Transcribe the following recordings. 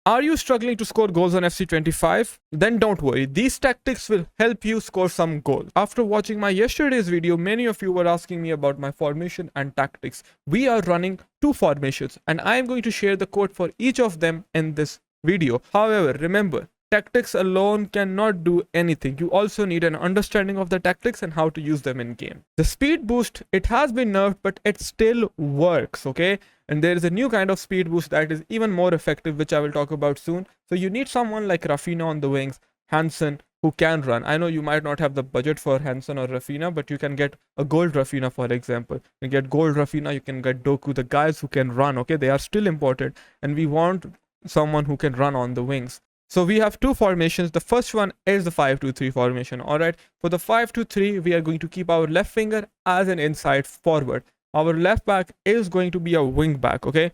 Are you struggling to score goals on FC25? Then don't worry, these tactics will help you score some goals. After watching my yesterday's video, many of you were asking me about my formation and tactics. We are running two formations and I am going to share the code for each of them in this video. However, remember, tactics alone cannot do anything. You also need an understanding of the tactics and how to use them in game. The speed boost, it has been nerfed, but it still works, okay? And there is a new kind of speed boost that is even more effective, which I will talk about soon. So you need someone like Rafinha on the wings, Hansen, who can run. I know you might not have the budget for Hansen or Rafinha, but you can get a gold Rafinha, for example. You can get gold Rafinha, you can get Doku, the guys who can run, okay? They are still important, and we want someone who can run on the wings. So we have two formations. The first one is the 5-2-3 formation. All right. For the 5-2-3, we are going to keep our left winger as an inside forward. Our left back is going to be a wing back. Okay.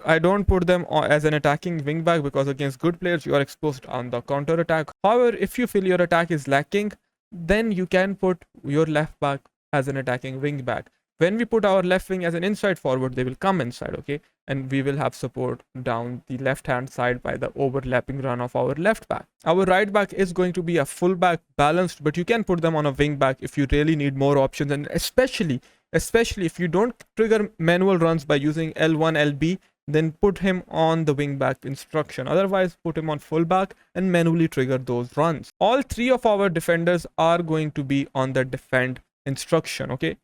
I don't put them as an attacking wing back because against good players, you are exposed on the counter attack. However, if you feel your attack is lacking, then you can put your left back as an attacking wing back. When we put our left wing as an inside forward, they will come inside, okay? And we will have support down the left-hand side by the overlapping run of our left back. Our right back is going to be a full back, balanced, but you can put them on a wing back if you really need more options. And especially if you don't trigger manual runs by using L1, LB, then put him on the wing back instruction. Otherwise, put him on full back and manually trigger those runs. All three of our defenders are going to be on the defend instruction, okay?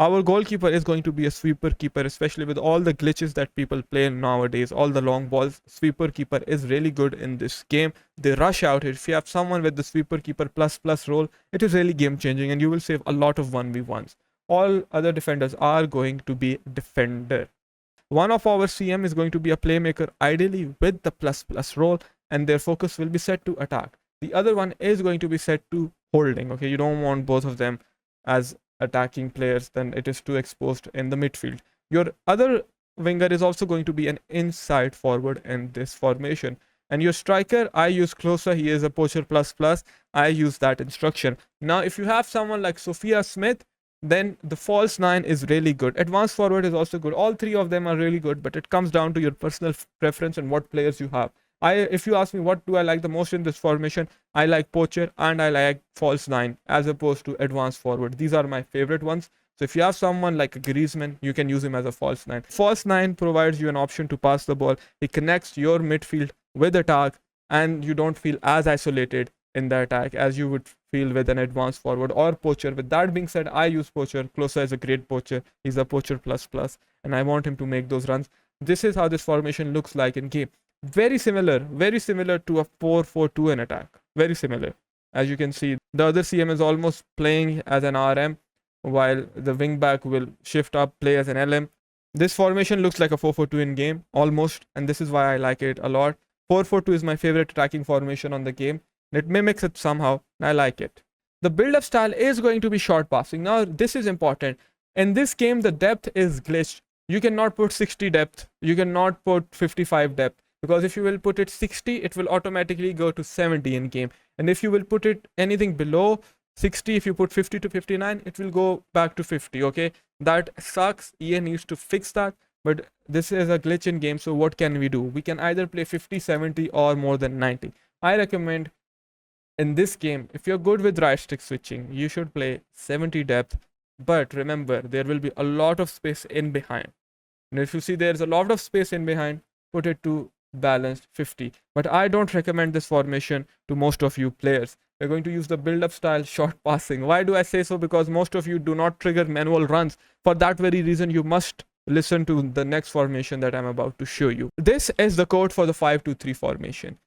Our goalkeeper is going to be a sweeper keeper, especially with all the glitches that people play nowadays, all the long balls. Sweeper keeper is really good in this game. They rush out. If you have someone with the sweeper keeper plus role, it is really game changing and you will save a lot of 1v1s. All other defenders are going to be defender. One of our CM is going to be a playmaker, ideally with the plus role, and their focus will be set to attack. The other one is going to be set to holding. Okay, you don't want both of them as attacking players, then it is too exposed in the midfield. Your other winger is also going to be an inside forward in this formation. And your striker, I use Closer, he is a poacher plus. I use that instruction. Now, if you have someone like Sophia Smith, then the false 9 is really good. Advanced forward is also good. All three of them are really good, but it comes down to your personal preference and what players you have. If you ask me what do I like the most in this formation, I like poacher and I like false 9 as opposed to advanced forward. These are my favorite ones. So if you have someone like a Griezmann, you can use him as a false 9. False 9 provides you an option to pass the ball. It connects your midfield with attack and you don't feel as isolated in the attack as you would feel with an advanced forward or poacher. With that being said, I use poacher. Closer is a great poacher. He's a poacher plus and I want him to make those runs. This is how this formation looks like in game. Very similar to a 4-4-2 in attack. Very similar. As you can see, the other CM is almost playing as an RM, while the wing back will shift up, play as an LM. This formation looks like a 4-4-2 in game, almost, and this is why I like it a lot. 4-4-2 is my favorite attacking formation on the game. It mimics it somehow, and I like it. The build-up style is going to be short passing. Now, this is important. In this game, the depth is glitched. You cannot put 60 depth. You cannot put 55 depth. Because if you will put it 60, it will automatically go to 70 in game. And if you will put it anything below 60, if you put 50 to 59, it will go back to 50, okay? That sucks. EA needs to fix that. But this is a glitch in game, so what can we do? We can either play 50, 70 or more than 90. I recommend in this game, if you're good with right stick switching, you should play 70 depth. But remember, there will be a lot of space in behind. And if you see there's a lot of space in behind, put it to balanced 50. But I don't recommend this formation to most of you players. We're going to use the build-up style short passing. Why do I say so? Because most of you do not trigger manual runs. For that very reason, you must listen to the next formation that I'm about to show you. This is the code for the 5-2-3 formation.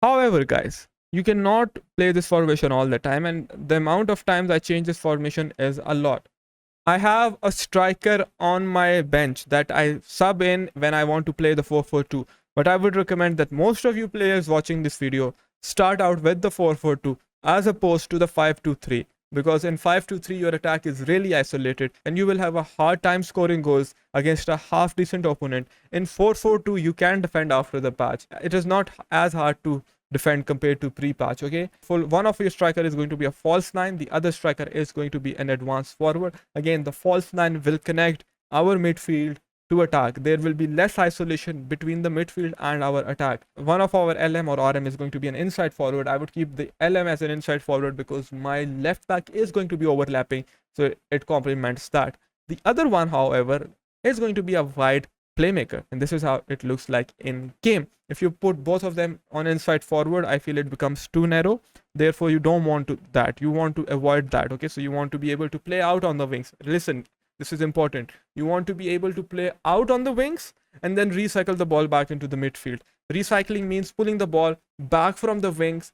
However, guys, you cannot play this formation all the time, and the amount of times I change this formation is a lot. I have a striker on my bench that I sub in when I want to play the 4-4-2. But I would recommend that most of you players watching this video start out with the 4-4-2 as opposed to the 5-2-3. Because in 5-2-3, your attack is really isolated and you will have a hard time scoring goals against a half decent opponent. In 4-4-2, you can defend after the patch. It is not as hard to defend compared to pre-patch, okay? For one of your striker is going to be a false 9. The other striker is going to be an advanced forward. Again, the false 9 will connect our midfield to attack. There will be less isolation between the midfield and our attack. One of our LM or RM is going to be an inside forward. I would keep the LM as an inside forward because my left back is going to be overlapping, so it complements that. The other one, however, is going to be a wide playmaker, and this is how it looks like in game. If you put both of them on inside forward, I feel it becomes too narrow. Therefore, you don't want to that. You want to avoid that. Okay, so you want to be able to play out on the wings. Listen, this is important. You want to be able to play out on the wings and then recycle the ball back into the midfield. Recycling means pulling the ball back from the wings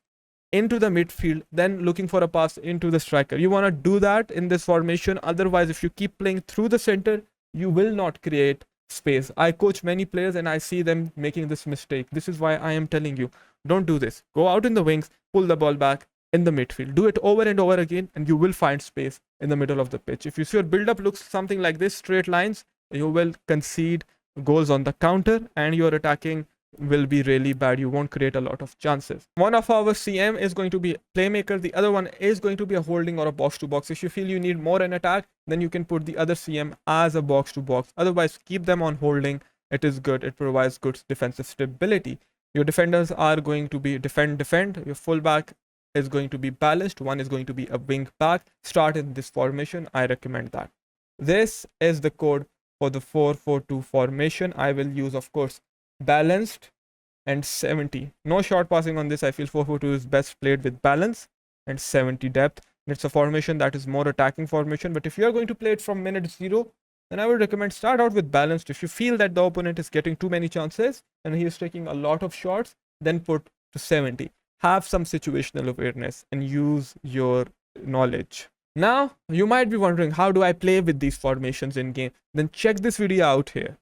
into the midfield, then looking for a pass into the striker. You want to do that in this formation. Otherwise, if you keep playing through the center, you will not create space. I coach many players and I see them making this mistake. This is why I am telling you, don't do this. Go out in the wings, pull the ball back in the midfield. Do it over and over again, and you will find space in the middle of the pitch. If your build-up looks something like this, straight lines, you will concede goals on the counter and your attacking will be really bad. You won't create a lot of chances. One of our CM is going to be playmaker. The other one is going to be a holding or a box to box. If you feel you need more in attack, then you can put the other CM as a box to box. Otherwise, keep them on holding. It is good. It provides good defensive stability. Your defenders are going to be defend. Your fullback is going to be balanced. One is going to be a wing back. Start in this formation. I recommend that. This is the code for the 4-4-2 formation. I will use, of course, balanced and 70. No short passing on this. I feel 4-4-2 is best played with balance and 70 depth. It's a formation that is more attacking formation, but if you are going to play it from minute 0, then I would recommend start out with balanced. If you feel that the opponent is getting too many chances and he is taking a lot of shots, then put to 70. Have some situational awareness and use your knowledge. Now, you might be wondering, how do I play with these formations in game? Then check this video out here.